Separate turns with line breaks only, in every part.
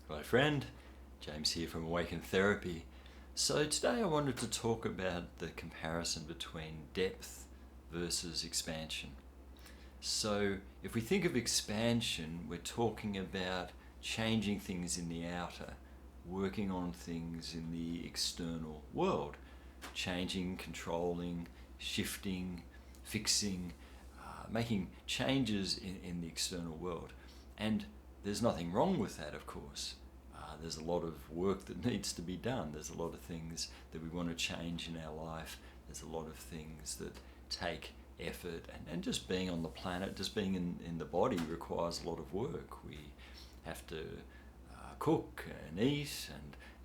Hello friend, James here from Awaken Therapy. So today I wanted to talk about the comparison between depth versus expansion. So if we think of expansion, we're talking about changing things in the outer, working on things in the external world, changing, controlling, shifting, fixing, making changes in the external world. And there's nothing wrong with that, of course. There's a lot of work that needs to be done. There's a lot of things that we want to change in our life. There's a lot of things that take effort. And just being on the planet, just being in the body requires a lot of work. We have to cook and eat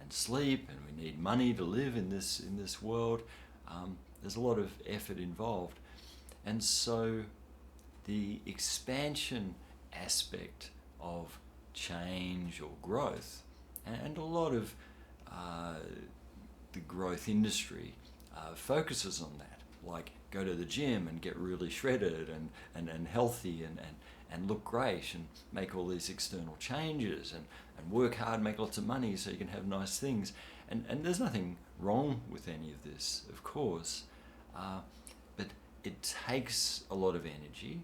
and sleep, and we need money to live in this world. There's a lot of effort involved. And so the expansion aspect of change or growth, and a lot of the growth industry focuses on that, like go to the gym and get really shredded and healthy and look great and make all these external changes and work hard, make lots of money so you can have nice things. And there's nothing wrong with any of this, of course, but it takes a lot of energy.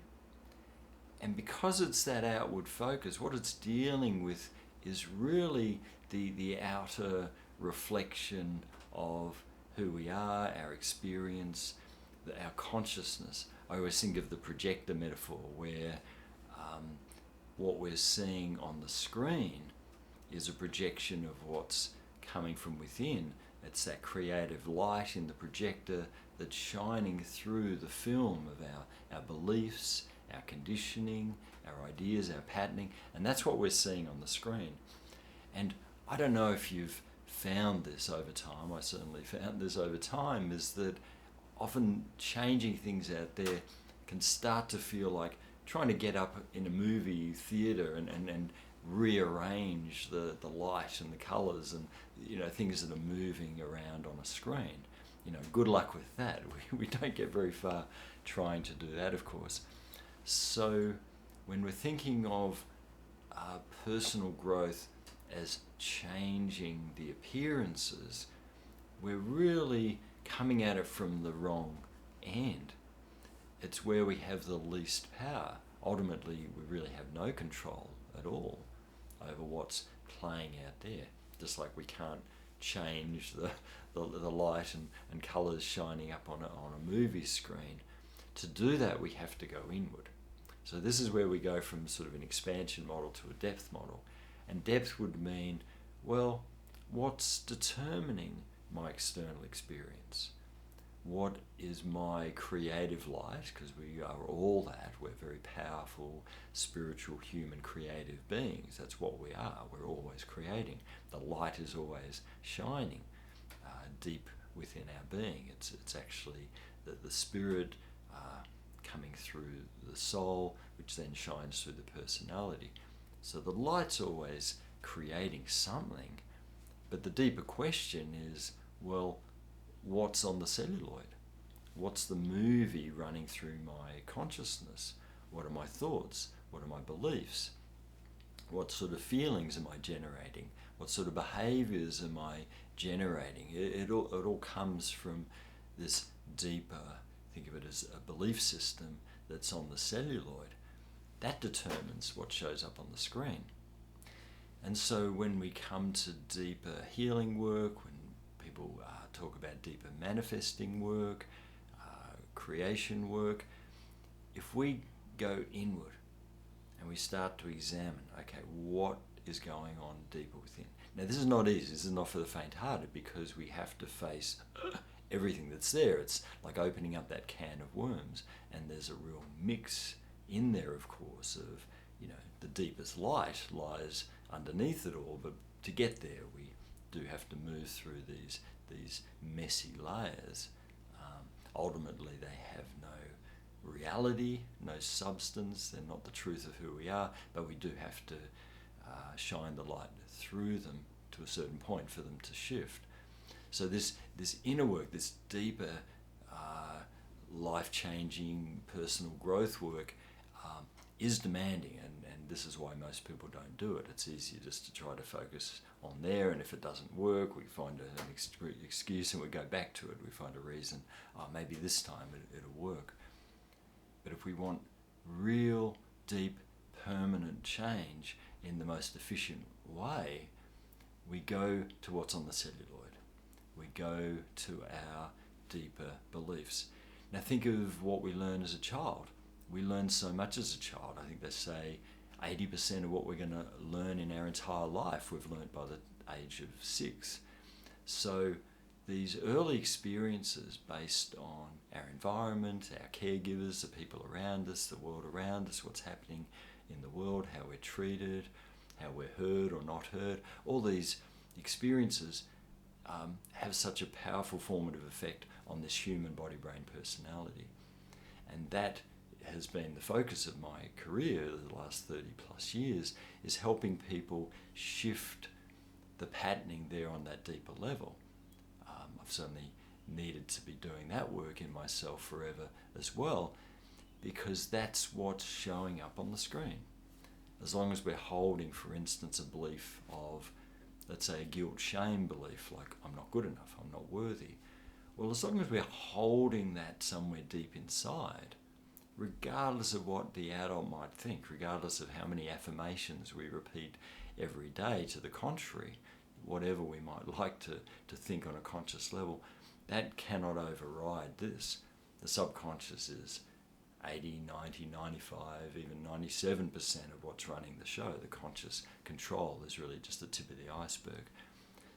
And because it's that outward focus, what it's dealing with is really the outer reflection of who we are, our experience, our consciousness. I always think of the projector metaphor where what we're seeing on the screen is a projection of what's coming from within. It's that creative light in the projector that's shining through the film of our beliefs, our conditioning, our ideas, our patterning, and that's what we're seeing on the screen. And I don't know if you've found this over time, I certainly found this over time, is that often changing things out there can start to feel like trying to get up in a movie theatre and rearrange the light and the colours and things that are moving around on a screen. Good luck with that. We don't get very far trying to do that, of course. So when we're thinking of personal growth as changing the appearances, we're really coming at it from the wrong end. It's where we have the least power. Ultimately, we really have no control at all over what's playing out there. Just like we can't change the light and colours shining up on a movie screen. To do that, we have to go inward. So this is where we go from sort of an expansion model to a depth model. And depth would mean, well, what's determining my external experience? What is my creative light? Because we are all that. We're very powerful, spiritual, human, creative beings. That's what we are. We're always creating. The light is always shining deep within our being. It's actually the spirit coming through the soul, which then shines through the personality. So the light's always creating something, but the deeper question is, well, what's on the celluloid? What's the movie running through my consciousness? What are my thoughts? What are my beliefs? What sort of feelings am I generating? What sort of behaviors am I generating? It all comes from this deeper, think of it as a belief system that's on the celluloid. That determines what shows up on the screen. And so when we come to deeper healing work, when people talk about deeper manifesting work, creation work, if we go inward and we start to examine, okay, what is going on deeper within? Now this is not easy, this is not for the faint-hearted, because we have to face everything that's there. It's like opening up that can of worms, and there's a real mix in there, of course, of the deepest light lies underneath it all, but to get there we do have to move through these messy layers. Ultimately they have no reality, no substance, they're not the truth of who we are, but we do have to shine the light through them to a certain point for them to shift. So this inner work, this deeper life-changing personal growth work is demanding, and this is why most people don't do it. It's easier just to try to focus on there, and if it doesn't work, we find an excuse and we go back to it. We find a reason, maybe this time it'll work. But if we want real, deep, permanent change in the most efficient way, we go to what's on the celluloid. We go to our deeper beliefs. Now think of what we learn as a child. We learn so much as a child. I think they say 80% of what we're going to learn in our entire life we've learned by the age of 6. So these early experiences based on our environment, our caregivers, the people around us, the world around us, what's happening in the world, how we're treated, how we're heard or not heard, all these experiences have such a powerful formative effect on this human body-brain personality. And that has been the focus of my career the last 30 plus years, is helping people shift the patterning there on that deeper level. I've certainly needed to be doing that work in myself forever as well, because that's what's showing up on the screen. As long as we're holding, for instance, a belief of, let's say, a guilt-shame belief, like I'm not good enough, I'm not worthy. Well, as long as we're holding that somewhere deep inside, regardless of what the adult might think, regardless of how many affirmations we repeat every day to the contrary, whatever we might like to think on a conscious level, that cannot override this. The subconscious is 80, 90, 95, even 97% of what's running the show. The conscious control is really just the tip of the iceberg.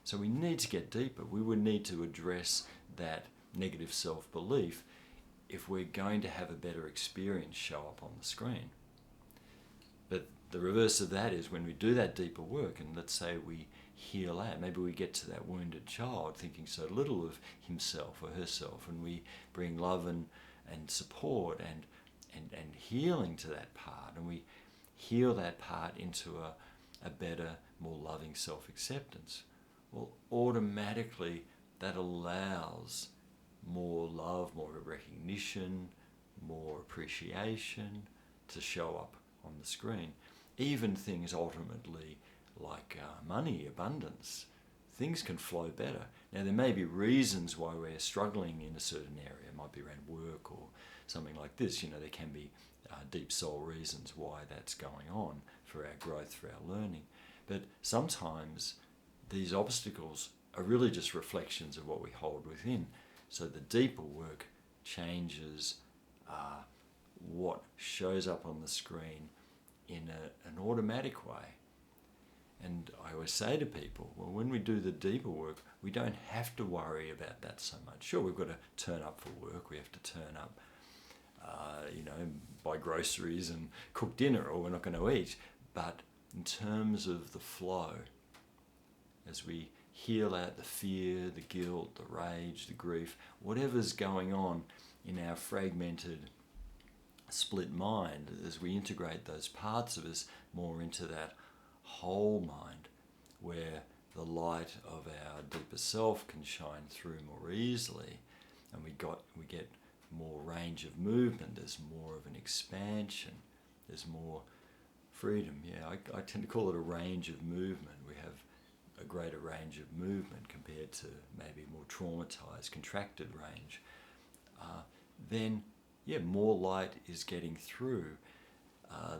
So we need to get deeper. We would need to address that negative self-belief if we're going to have a better experience show up on the screen. But the reverse of that is when we do that deeper work, and let's say we heal out, maybe we get to that wounded child thinking so little of himself or herself, and we bring love and support and healing to that part, and we heal that part into a better, more loving self-acceptance. Well, automatically that allows more love, more recognition, more appreciation to show up on the screen. Even things ultimately like money, abundance, things can flow better. Now there may be reasons why we're struggling in a certain area. It might be around work or something like this. There can be deep soul reasons why that's going on for our growth, for our learning. But sometimes these obstacles are really just reflections of what we hold within. So the deeper work changes what shows up on the screen in an automatic way. And I always say to people, well, when we do the deeper work, we don't have to worry about that so much. Sure, we've got to turn up for work. We have to turn up, buy groceries and cook dinner, or we're not going to eat. But in terms of the flow, as we heal out the fear, the guilt, the rage, the grief, whatever's going on in our fragmented, split mind, as we integrate those parts of us more into that whole mind, where the light of our deeper self can shine through more easily, and we get more range of movement. There's more of an expansion. There's more freedom. I tend to call it a range of movement. We have a greater range of movement compared to maybe more traumatized, contracted range. Then more light is getting through.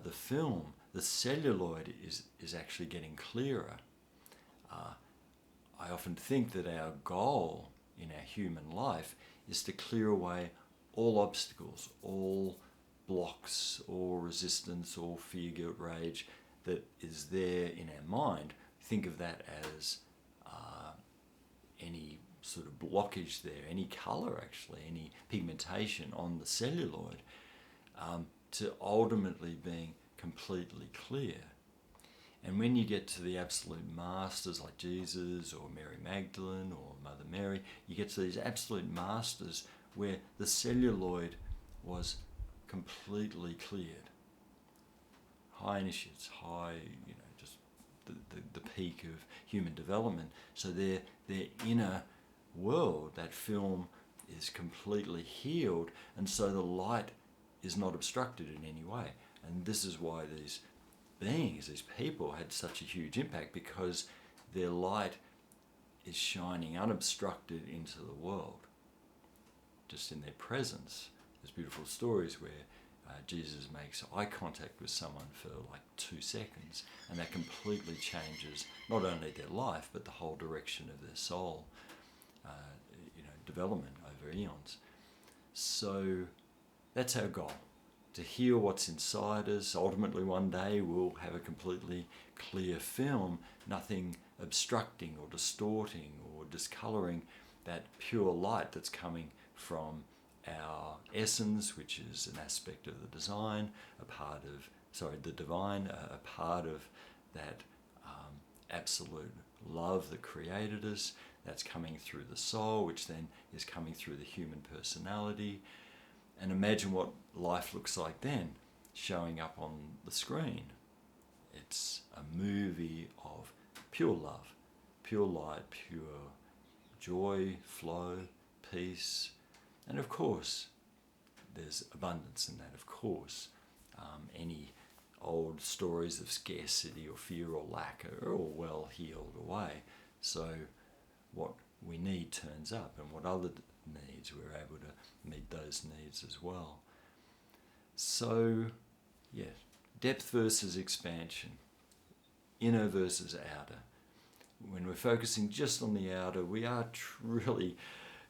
The film, the celluloid is actually getting clearer. I often think that our goal in our human life is to clear away all obstacles, all blocks, all resistance, all fear, guilt, rage that is there in our mind. Think of that as any sort of blockage there, any colour actually, any pigmentation on the celluloid, to ultimately being completely clear. And when you get to the absolute masters like Jesus or Mary Magdalene or Mother Mary, you get to these absolute masters where the celluloid was completely cleared. High initiates, just the peak of human development. So their inner world, that film, is completely healed, and so the light is not obstructed in any way. And this is why these beings, these people, had such a huge impact because their light is shining unobstructed into the world. Just in their presence. There's beautiful stories where Jesus makes eye contact with someone for like 2 seconds, and that completely changes not only their life but the whole direction of their soul, development over eons. So that's our goal, to heal what's inside us. Ultimately one day we'll have a completely clear film, nothing obstructing or distorting or discolouring that pure light that's coming from our essence, which is an aspect of the design, the divine, a part of that absolute love that created us, that's coming through the soul, which then is coming through the human personality. And imagine what life looks like then, showing up on the screen. It's a movie of pure love, pure light, pure joy, flow, peace. And of course, there's abundance in that, of course. Any old stories of scarcity or fear or lack are all well healed away. So what we need turns up, and what other needs, we're able to meet those needs as well. So, yeah, depth versus expansion, inner versus outer. When we're focusing just on the outer, we are really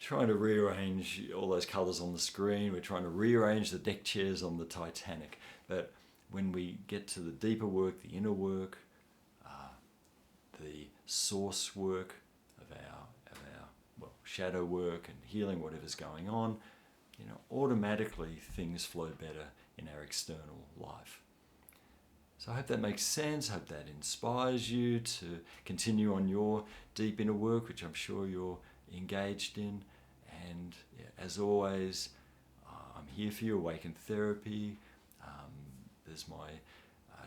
trying to rearrange all those colours on the screen. We're trying to rearrange the deck chairs on the Titanic. But when we get to the deeper work, the inner work, the source work of our shadow work and healing whatever's going on, automatically things flow better in our external life. So I hope that makes sense. I hope that inspires you to continue on your deep inner work, which I'm sure you're engaged in. And as always, I'm here for you. Awaken Therapy. There's my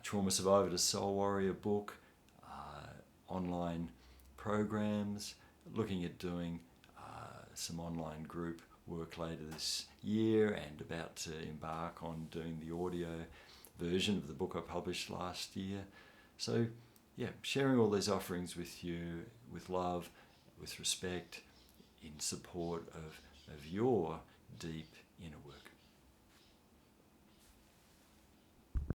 Trauma Survivor to Soul Warrior book, online programs, looking at doing some online group work later this year, and about to embark on doing the audio version of the book I published last year. So sharing all these offerings with you with love, with respect, in support of your deep inner work.